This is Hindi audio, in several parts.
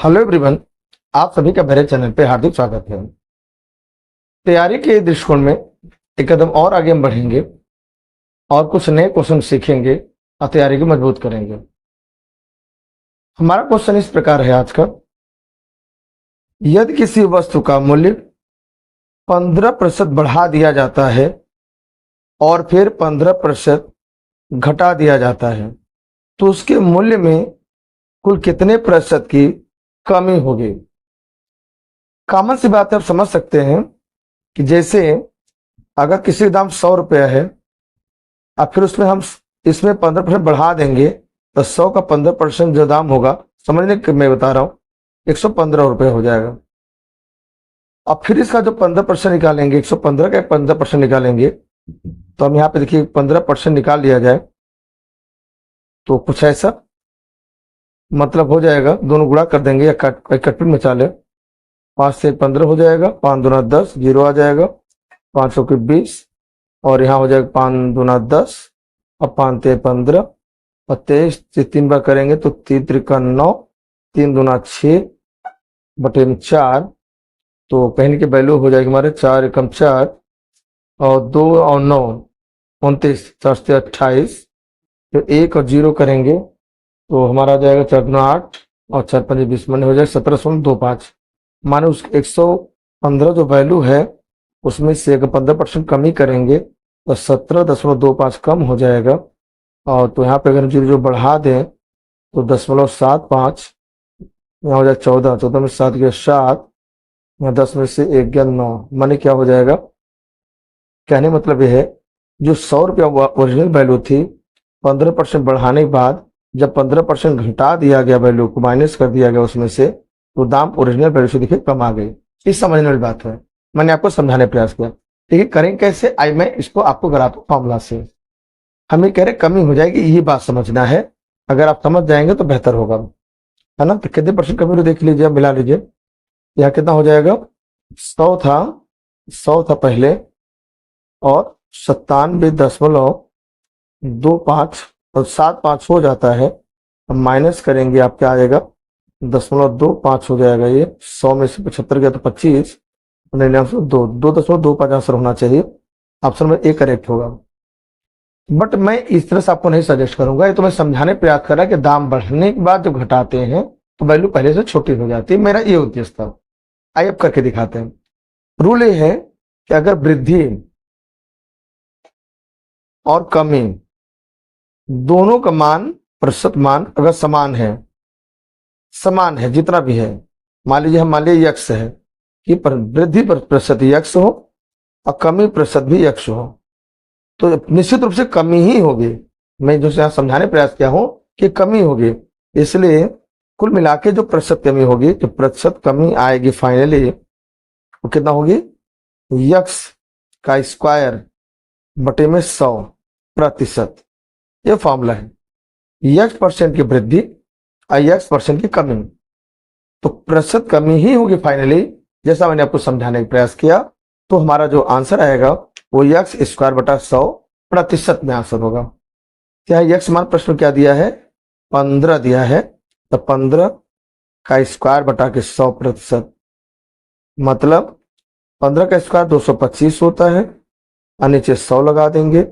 हेलो एवरीवन, आप सभी का मेरे चैनल पे हार्दिक स्वागत है। तैयारी के दृष्टिकोण में एक कदम और आगे हम बढ़ेंगे और कुछ नए क्वेश्चन सीखेंगे और तैयारी को मजबूत करेंगे। हमारा क्वेश्चन इस प्रकार है आज का। यदि किसी वस्तु का मूल्य 15% बढ़ा दिया जाता है और फिर 15% घटा दिया जाता है तो उसके मूल्य में कुल कितने प्रतिशत की कमी होगी। कॉमन सी बात है, आप समझ सकते हैं कि जैसे अगर किसी का दाम 100 रुपया है और फिर उसमें हम इसमें 15% बढ़ा देंगे तो 100 का 15% जो दाम होगा, समझने के मैं बता रहा हूं, 115 रुपये हो जाएगा। अब फिर इसका जो 15% निकालेंगे, 115 का 15% निकालेंगे तो हम यहाँ पे देखिए 15% निकाल लिया जाए तो कुछ ऐसा मतलब हो जाएगा। दोनों गुणा कर देंगे या कटपिट में चाले 5 से 15 हो जाएगा, 5 दूना 10, 0 आ जाएगा, 5 के 20 और यहाँ हो जाएगा 5 दूना 10 और 5 ते 15 और 23 से 3 बार करेंगे तो 3 त्रिका 9, 3 दूना 6 बटे 4 तो पहले की वैल्यू हो जाएगी हमारे 4 एकम 4 और 2 और 9 29, 4 से 28, तो 1 और 0 करेंगे तो हमारा आ जाएगा 4 दूना 8 और 4 पंजे 20 माने हो जाएगा 17.25। माने उस 115 जो वैल्यू है उसमें से अगर 15% कमी करेंगे तो 17.25 कम हो जाएगा। और तो यहाँ पे अगर जो बढ़ा दें तो 0.75, यहाँ हो जाएगा 14, 14 में 7 गया 7, यहाँ 10 में से 1 गया 9, माने क्या हो जाएगा। कहने मतलब यह है जो 100 रुपया ओरिजिनल वैल्यू थी, 15% बढ़ाने के बाद जब 15% घटा दिया गया, वैल्यू को माइनस कर दिया गया उसमें से, तो दाम ओरिजिनल वैल्यू से देखिए कम आ गई। इस समझने वाली बात है, मैंने आपको समझाने प्रयास किया। देखिए करें कैसे, आई मैं इसको आपको कराता हूं फॉर्मूला से। हमें कह रहे कमी हो जाएगी, यही बात समझना है। अगर आप समझ जाएंगे तो बेहतर होगा, है ना। तो कितने परसेंट कमी हो देख लीजिए, मिला लीजिए। यहाँ कितना हो जाएगा, 100 था पहले और 97.25 और 75 हो जाता है, माइनस करेंगे आप क्या आ जाएगा 0.25 हो जाएगा। ये 100 में से 75 गया तो 25, 2.25 आंसर होना चाहिए। ऑप्शन में ए करेक्ट होगा। बट मैं इस तरह से आपको नहीं सजेस्ट करूंगा, ये तो मैं समझाने प्रयास कर रहा कि दाम बढ़ने के बाद जब घटाते हैं तो वैल्यू पहले से छोटी हो जाती है। मेरा ये उद्देश्य था। आइए अब करके दिखाते हैं। रूल ये है कि अगर वृद्धि और कमी दोनों का मान, प्रतिशत मान अगर समान है जितना भी है, मान लीजिए हम मान लीजिए यक्स है कि वृद्धि प्रतिशत यक्स हो और कमी प्रतिशत भी यक्स हो, तो निश्चित रूप से कमी ही होगी। मैं जो यहाँ समझाने प्रयास किया हूं कि कमी होगी, इसलिए कुल मिला के जो प्रतिशत कमी होगी, जो प्रतिशत कमी आएगी फाइनली वो कितना होगी, यक्स का स्क्वायर बटे में 100%। ये फॉर्मूला है, यक्स परसेंट की वृद्धि और यक्स परसेंट की कमी, तो प्रतिशत कमी ही होगी फाइनली, जैसा मैंने आपको समझाने का प्रयास किया। तो हमारा जो आंसर आएगा वो यक्स स्क्वायर बटा 100% में आंसर होगा। क्या यक्स मान प्रश्न क्या दिया है, 15 दिया है, तो 15 का स्क्वायर बटा के 100%, मतलब 15 का स्क्वायर 225 होता है और नीचे 100 लगा देंगे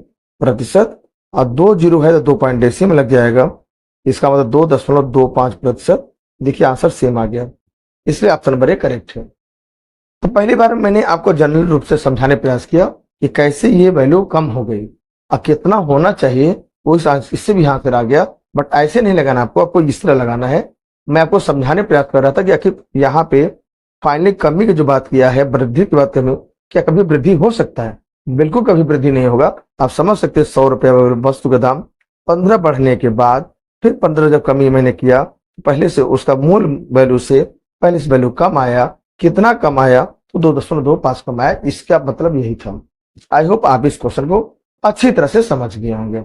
प्रतिशत, और 2 जीरो है तो 2 पॉइंट डेसिमल लग जाएगा, इसका मतलब 2.25%। देखिए आंसर सेम आ गया, इसलिए ऑप्शन नंबर ए करेक्ट है। तो पहली बार मैंने आपको जनरल रूप से समझाने प्रयास किया कि कैसे ये वैल्यू कम हो गई और कितना होना चाहिए, वो इससे भी आंसर आ गया। बट ऐसे नहीं लगाना, आपको इस तरह लगाना है। मैं आपको समझाने प्रयास कर रहा था कि आखिर यहाँ पे फाइनली कमी की जो बात किया है, वृद्धि की बात कमी, क्या कभी वृद्धि हो सकता है? बिल्कुल कभी वृद्धि नहीं होगा। आप समझ सकते हैं 100 रुपया वस्तु का दाम 15 बढ़ने के बाद फिर 15 जब कमी मैंने किया, पहले से उसका मूल वैल्यू से पहले से वैल्यू कम आया, कितना कम आया, तो 2.25 कम आया। इसका मतलब यही था। आई होप आप इस क्वेश्चन को अच्छी तरह से समझ गए होंगे।